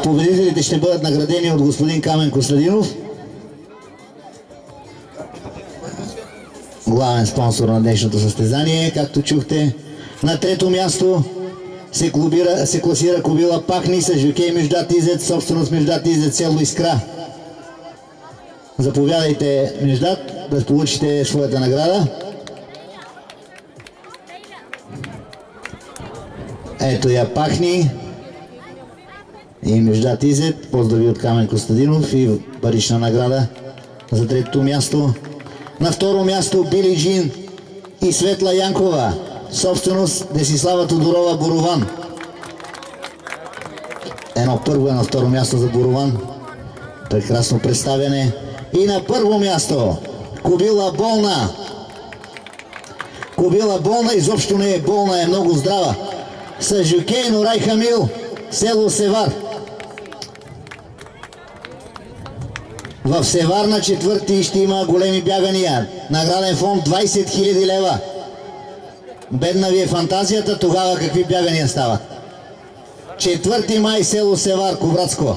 Победителите ще бъдат наградени от господин Камен Костадинов, главен спонсор на днешното състезание. Както чухте, на трето място се класира кобила Пахни с жокей Междат Изец, собственост Междат Изец, село Искра. Заповядайте, Междат, да получите своята награда. Ето я Пахни и Междат Изец. Поздрави от Камен Костадинов и парична награда за третото място. На второ място Били Джин и Светла Янкова, собственост Десислава Тодорова Борован. Едно първо, едно второ място за Борован. Прекрасно представяне. И на първо място кобила Болна. Кобила Болна изобщо не е болна, е много здрава. С жокей Нурай Хамил, село Севар. В Севар на 4 ще има големи бягания. Награден фонд 20 000 лева. Бедна ви е фантазията, тогава какви бягания стават. 4 май, село Севар, Кубратско.